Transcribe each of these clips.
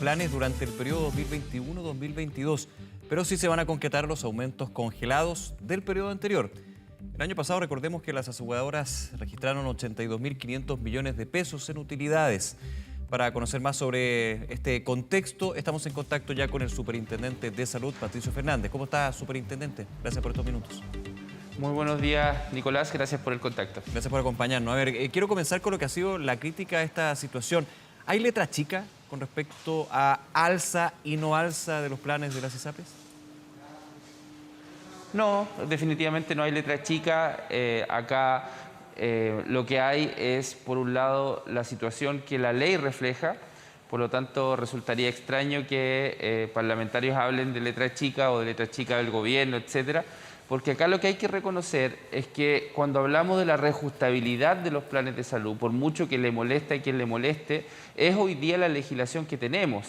planes durante el periodo 2021-2022, pero sí se van a concretar los aumentos congelados del periodo anterior. El año pasado recordemos que las aseguradoras registraron 82.500 millones de pesos en utilidades. Para conocer más sobre este contexto, estamos en contacto ya con el Superintendente de Salud, Patricio Fernández. ¿Cómo está, Superintendente? Gracias por estos minutos. Muy buenos días, Nicolás. Gracias por el contacto. Gracias por acompañarnos. A ver, quiero comenzar con lo que ha sido la crítica a esta situación. ¿Hay letra chica con respecto a alza y no alza de los planes de las ISAPRES? No, definitivamente no hay letra chica. Acá lo que hay es, por un lado, la situación que la ley refleja. Por lo tanto, resultaría extraño que parlamentarios hablen de letra chica o de letra chica del gobierno, etcétera. Porque acá lo que hay que reconocer es que cuando hablamos de la reajustabilidad de los planes de salud, por mucho que le moleste a quien le moleste, es hoy día la legislación que tenemos.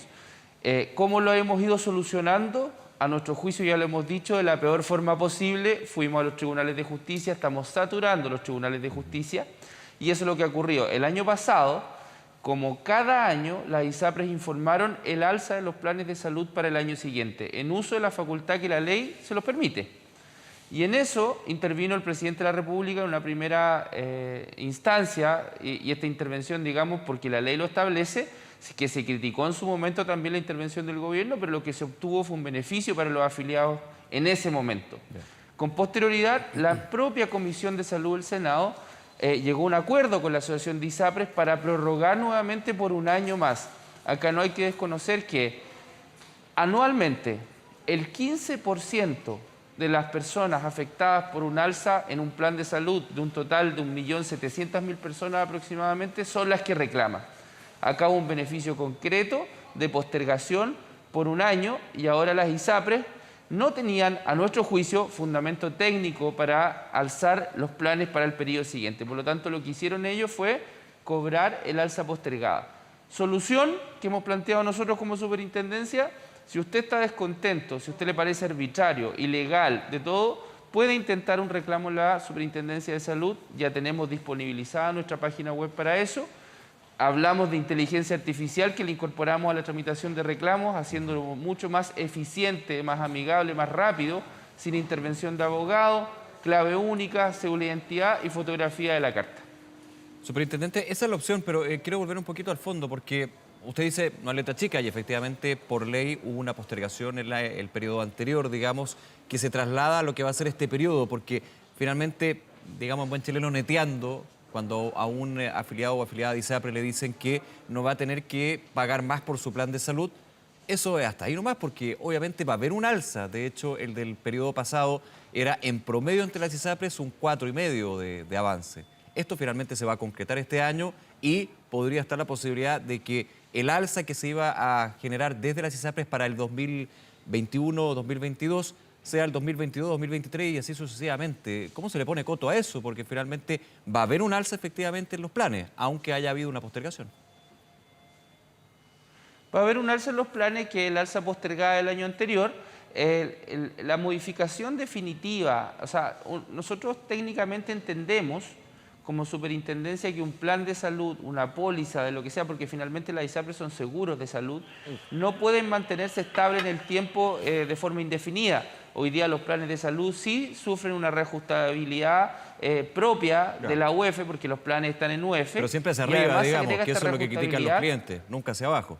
¿Cómo lo hemos ido solucionando? A nuestro juicio, ya lo hemos dicho, de la peor forma posible. Fuimos a los tribunales de justicia, estamos saturando los tribunales de justicia y eso es lo que ha ocurrido. El año pasado, como cada año, las ISAPRES informaron el alza de los planes de salud para el año siguiente, en uso de la facultad que la ley se los permite. Y en eso intervino el presidente de la República en una primera instancia, y esta intervención, digamos, porque la ley lo establece, que se criticó en su momento también la intervención del gobierno, pero lo que se obtuvo fue un beneficio para los afiliados en ese momento. Bien. Con posterioridad, la propia Comisión de Salud del Senado llegó a un acuerdo con la Asociación de ISAPRES para prorrogar nuevamente por un año más. Acá no hay que desconocer que anualmente el 15% de las personas afectadas por un alza en un plan de salud de un total de 1.700.000 personas aproximadamente son las que reclaman. Acá hubo un beneficio concreto de postergación por un año y ahora las ISAPRES no tenían, a nuestro juicio, fundamento técnico para alzar los planes para el periodo siguiente. Por lo tanto, lo que hicieron ellos fue cobrar el alza postergada. Solución que hemos planteado nosotros como superintendencia: si usted está descontento, si a usted le parece arbitrario, ilegal, de todo, puede intentar un reclamo en la Superintendencia de Salud. Ya tenemos disponibilizada nuestra página web para eso. Hablamos de inteligencia artificial que le incorporamos a la tramitación de reclamos, haciéndolo mucho más eficiente, más amigable, más rápido, sin intervención de abogado, clave única, cédula de identidad y fotografía de la carta. Superintendente, esa es la opción, pero quiero volver un poquito al fondo, porque usted dice no hay letra chica y efectivamente por ley hubo una postergación en el periodo anterior, digamos, que se traslada a lo que va a ser este periodo, porque finalmente, digamos en buen chileno, neteando, cuando a un afiliado o afiliada de ISAPRE le dicen que no va a tener que pagar más por su plan de salud, eso es hasta ahí nomás, porque obviamente va a haber un alza. De hecho, el del periodo pasado era en promedio entre las ISAPRES un 4,5 de avance. Esto finalmente se va a concretar este año y podría estar la posibilidad de que el alza que se iba a generar desde las ISAPRES para el 2021 o 2022 sea el 2022, 2023 y así sucesivamente. ¿Cómo se le pone coto a eso? Porque finalmente va a haber un alza efectivamente en los planes, aunque haya habido una postergación. Va a haber un alza en los planes, que es el alza postergada del año anterior. La modificación definitiva, o sea, nosotros técnicamente entendemos como superintendencia que un plan de salud, una póliza de lo que sea, porque finalmente las ISAPRES son seguros de salud, no pueden mantenerse estables en el tiempo de forma indefinida. Hoy día los planes de salud sí sufren una reajustabilidad propia de la UEF, porque los planes están en UEF. Pero siempre hacia arriba, digamos, que eso es lo que critican los clientes, nunca hacia abajo.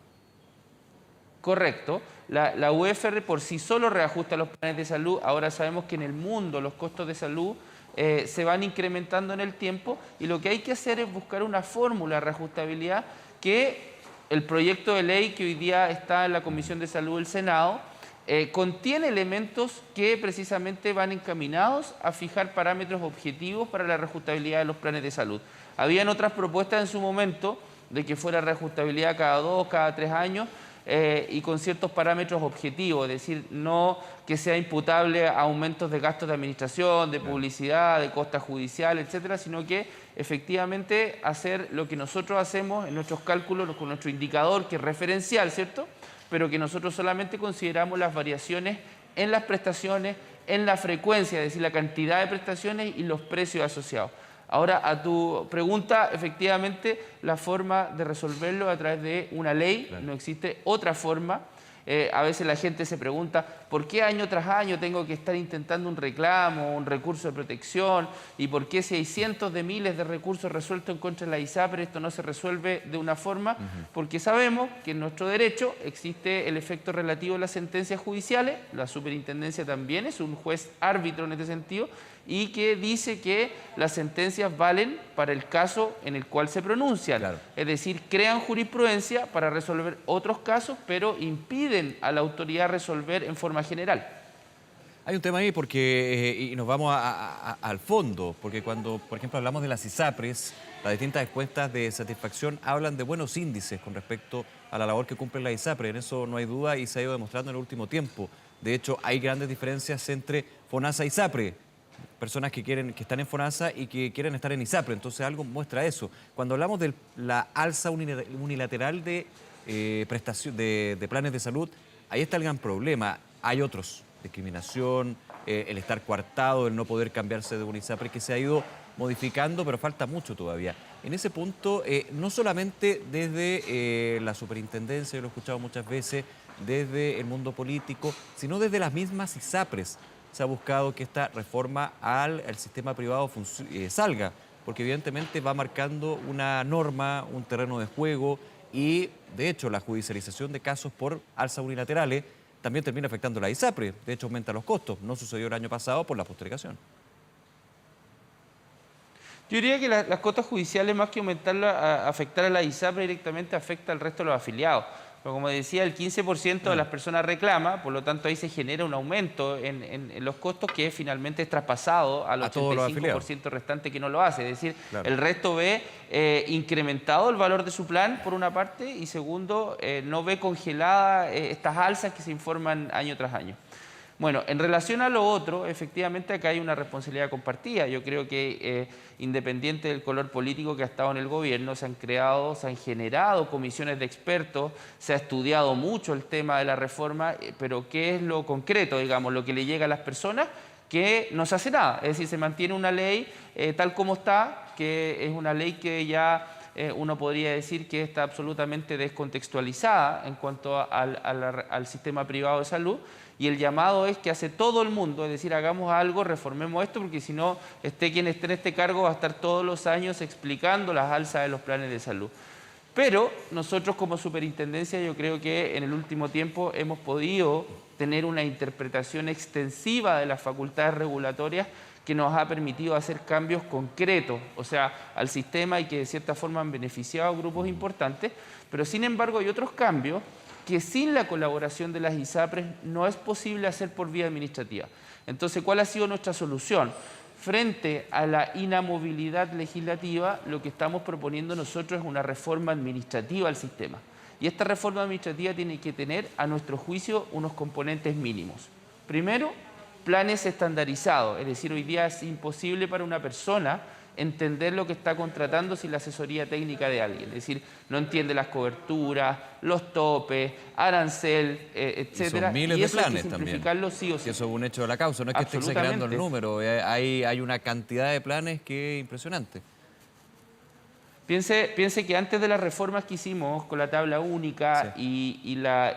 Correcto. La UEF por sí solo reajusta los planes de salud. Ahora sabemos que en el mundo los costos de salud se van incrementando en el tiempo y lo que hay que hacer es buscar una fórmula de reajustabilidad que el proyecto de ley que hoy día está en la Comisión de Salud del Senado contiene elementos que precisamente van encaminados a fijar parámetros objetivos para la reajustabilidad de los planes de salud. Habían otras propuestas en su momento de que fuera reajustabilidad cada 2, cada 3 años, y con ciertos parámetros objetivos, es decir, no que sea imputable a aumentos de gastos de administración, de publicidad, de costas judiciales, etcétera, sino que efectivamente hacer lo que nosotros hacemos en nuestros cálculos con nuestro indicador, que es referencial, ¿cierto? Pero que nosotros solamente consideramos las variaciones en las prestaciones, en la frecuencia, es decir, la cantidad de prestaciones y los precios asociados. Ahora, a tu pregunta, efectivamente, la forma de resolverlo a través de una ley, no existe otra forma. A veces la gente se pregunta, ¿por qué año tras año tengo que estar intentando un reclamo, un recurso de protección? ¿Y por qué si hay cientos de miles de recursos resueltos en contra de la ISAPRE, esto no se resuelve de una forma? Porque sabemos que en nuestro derecho existe el efecto relativo a las sentencias judiciales, la superintendencia también es un juez árbitro en este sentido, y que dice que las sentencias valen para el caso en el cual se pronuncian. Claro. Es decir, crean jurisprudencia para resolver otros casos, pero impiden a la autoridad resolver en forma general. Hay un tema ahí porque, y nos vamos al fondo, porque cuando, por ejemplo, hablamos de las ISAPRES, las distintas encuestas de satisfacción hablan de buenos índices con respecto a la labor que cumple la ISAPRE. En eso no hay duda y se ha ido demostrando en el último tiempo. De hecho, hay grandes diferencias entre FONASA y ISAPRE. Personas que están en FONASA y que quieren estar en ISAPRE. Entonces algo muestra eso. Cuando hablamos de la alza unilateral de prestación de planes de salud, ahí está el gran problema. Hay otros, discriminación, el estar coartado, el no poder cambiarse de un ISAPRE, que se ha ido modificando, pero falta mucho todavía. En ese punto, no solamente desde la superintendencia, yo lo he escuchado muchas veces, desde el mundo político, sino desde las mismas ISAPRES. Se ha buscado que esta reforma al sistema privado salga, porque evidentemente va marcando una norma, un terreno de juego y, de hecho, la judicialización de casos por alzas unilaterales también termina afectando a la ISAPRE. De hecho, aumenta los costos. No sucedió el año pasado por la postergación. Yo diría que las cotas judiciales, más que afectar a la ISAPRE directamente, afecta al resto de los afiliados. Pero como decía, el 15% de las personas reclama, por lo tanto ahí se genera un aumento en los costos que finalmente es traspasado al 85% restante que no lo hace. Es decir, claro, el resto ve incrementado el valor de su plan, por una parte, y segundo, no ve congeladas estas alzas que se informan año tras año. Bueno, en relación a lo otro, efectivamente acá hay una responsabilidad compartida. Yo creo que independiente del color político que ha estado en el gobierno, se han generado comisiones de expertos, se ha estudiado mucho el tema de la reforma, pero ¿qué es lo concreto, digamos, lo que le llega a las personas? Que no se hace nada, es decir, se mantiene una ley tal como está, que es una ley que ya uno podría decir que está absolutamente descontextualizada en cuanto al sistema privado de salud, y el llamado es que hace todo el mundo, es decir, hagamos algo, reformemos esto, porque si no, quien esté en este cargo va a estar todos los años explicando las alzas de los planes de salud. Pero nosotros como superintendencia, yo creo que en el último tiempo hemos podido tener una interpretación extensiva de las facultades regulatorias que nos ha permitido hacer cambios concretos, o sea, al sistema, y que de cierta forma han beneficiado a grupos importantes, pero sin embargo hay otros cambios que sin la colaboración de las ISAPRES no es posible hacer por vía administrativa. Entonces, ¿cuál ha sido nuestra solución? Frente a la inamovilidad legislativa, lo que estamos proponiendo nosotros es una reforma administrativa al sistema. Y esta reforma administrativa tiene que tener, a nuestro juicio, unos componentes mínimos. Primero, planes estandarizados, es decir, hoy día es imposible para una persona entender lo que está contratando sin la asesoría técnica de alguien. Es decir, no entiende las coberturas, los topes, arancel, etcétera. Y son miles de planes también. Sí o sí. Y eso es un hecho de la causa, no es que esté exagerando el número, hay una cantidad de planes que es impresionante. Piense que antes de las reformas que hicimos con la tabla única, sí, y la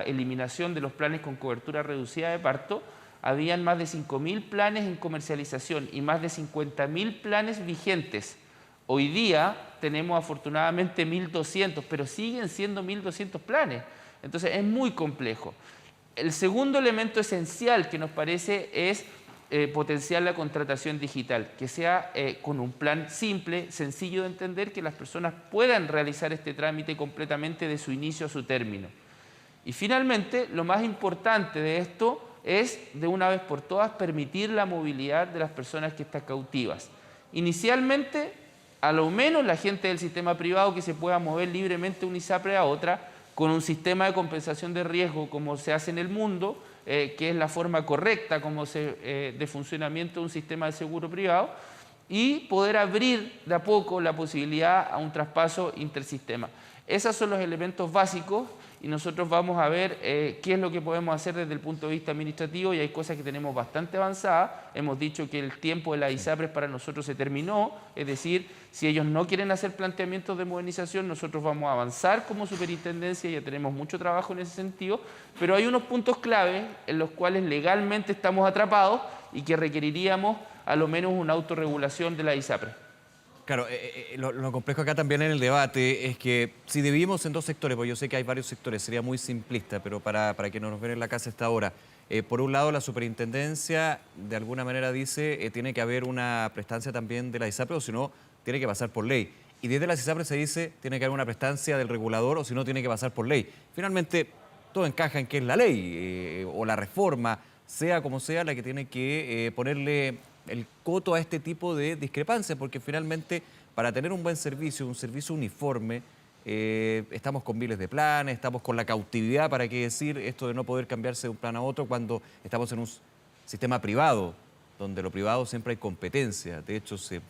eliminación de los planes con cobertura reducida de parto, habían más de 5.000 planes en comercialización y más de 50.000 planes vigentes. Hoy día tenemos afortunadamente 1.200, pero siguen siendo 1.200 planes. Entonces es muy complejo. El segundo elemento esencial que nos parece es potenciar la contratación digital, que sea con un plan simple, sencillo de entender, que las personas puedan realizar este trámite completamente de su inicio a su término. Y finalmente, lo más importante de esto es, de una vez por todas, permitir la movilidad de las personas que están cautivas. Inicialmente, a lo menos la gente del sistema privado que se pueda mover libremente de una ISAPRE a otra, con un sistema de compensación de riesgo como se hace en el mundo, que es la forma correcta de funcionamiento de un sistema de seguro privado, y poder abrir de a poco la posibilidad a un traspaso intersistema. Esos son los elementos básicos, y nosotros vamos a ver qué es lo que podemos hacer desde el punto de vista administrativo, y hay cosas que tenemos bastante avanzadas. Hemos dicho que el tiempo de las ISAPRES para nosotros se terminó, es decir, si ellos no quieren hacer planteamientos de modernización, nosotros vamos a avanzar como superintendencia, ya tenemos mucho trabajo en ese sentido, pero hay unos puntos clave en los cuales legalmente estamos atrapados y que requeriríamos a lo menos una autorregulación de la ISAPRES. Claro, lo complejo acá también en el debate es que si dividimos en dos sectores, porque yo sé que hay varios sectores, sería muy simplista, pero para que no nos ven en la casa a esta hora, por un lado la superintendencia de alguna manera dice tiene que haber una prestancia también de la ISAPRE, o si no, tiene que pasar por ley. Y desde la ISAPRE se dice tiene que haber una prestancia del regulador, o si no, tiene que pasar por ley. Finalmente, todo encaja en que es la ley o la reforma, sea como sea, la que tiene que ponerle el coto a este tipo de discrepancias, porque finalmente para tener un buen servicio, un servicio uniforme, estamos con miles de planes, estamos con la cautividad, para qué decir, esto de no poder cambiarse de un plan a otro cuando estamos en un sistema privado, donde lo privado siempre hay competencia, de hecho se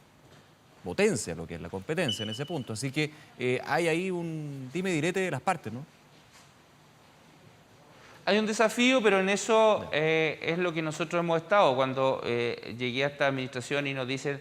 potencia lo que es la competencia en ese punto, así que hay ahí un dime y direte de las partes, ¿no? Hay un desafío, pero en eso es lo que nosotros hemos estado. Cuando llegué a esta administración y nos dicen,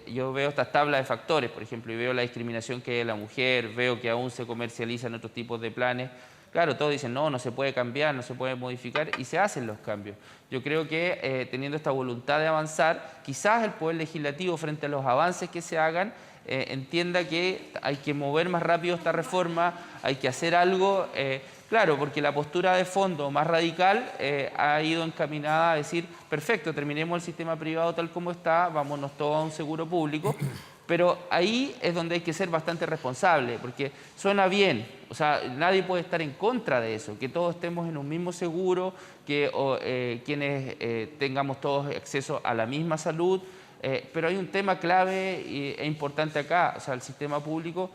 yo veo estas tablas de factores, por ejemplo, y veo la discriminación que hay de la mujer, veo que aún se comercializan otros tipos de planes. Claro, todos dicen, no, no se puede cambiar, no se puede modificar, y se hacen los cambios. Yo creo que teniendo esta voluntad de avanzar, quizás el Poder Legislativo, frente a los avances que se hagan, entienda que hay que mover más rápido esta reforma, hay que hacer algo. Claro, porque la postura de fondo más radical ha ido encaminada a decir, perfecto, terminemos el sistema privado tal como está, vámonos todos a un seguro público, pero ahí es donde hay que ser bastante responsable, porque suena bien, o sea, nadie puede estar en contra de eso, que todos estemos en un mismo seguro, que quienes tengamos todos acceso a la misma salud, pero hay un tema clave e importante acá, o sea, el sistema público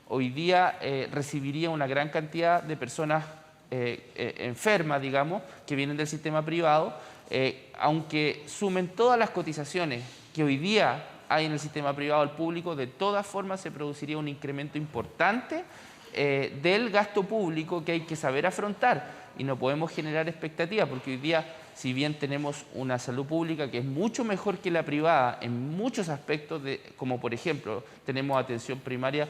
hoy día recibiría una gran cantidad de personas enfermas, digamos, que vienen del sistema privado, aunque sumen todas las cotizaciones que hoy día hay en el sistema privado al público, de todas formas se produciría un incremento importante del gasto público que hay que saber afrontar, y no podemos generar expectativas, porque hoy día, si bien tenemos una salud pública que es mucho mejor que la privada en muchos aspectos, como por ejemplo tenemos atención primaria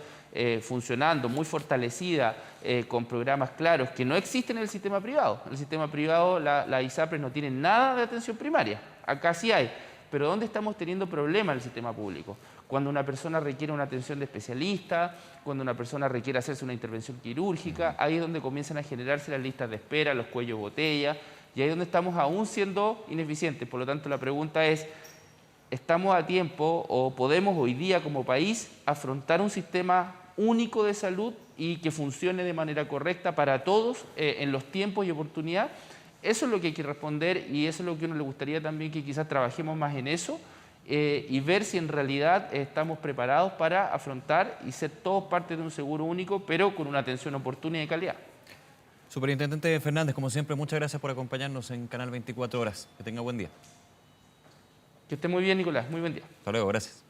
funcionando, muy fortalecida, con programas claros que no existen en el sistema privado. En el sistema privado la ISAPRES no tiene nada de atención primaria, acá sí hay, pero ¿dónde estamos teniendo problemas en el sistema público? Cuando una persona requiere una atención de especialista, cuando una persona requiere hacerse una intervención quirúrgica, ahí es donde comienzan a generarse las listas de espera, los cuellos botella, y ahí es donde estamos aún siendo ineficientes. Por lo tanto, la pregunta es, ¿estamos a tiempo o podemos hoy día como país afrontar un sistema único de salud y que funcione de manera correcta para todos en los tiempos y oportunidad? Eso es lo que hay que responder, y eso es lo que a uno le gustaría también que quizás trabajemos más en eso, y ver si en realidad estamos preparados para afrontar y ser todos parte de un seguro único, pero con una atención oportuna y de calidad. Superintendente Fernández, como siempre, muchas gracias por acompañarnos en Canal 24 Horas. Que tenga buen día. Que esté muy bien, Nicolás. Muy buen día. Hasta luego, gracias.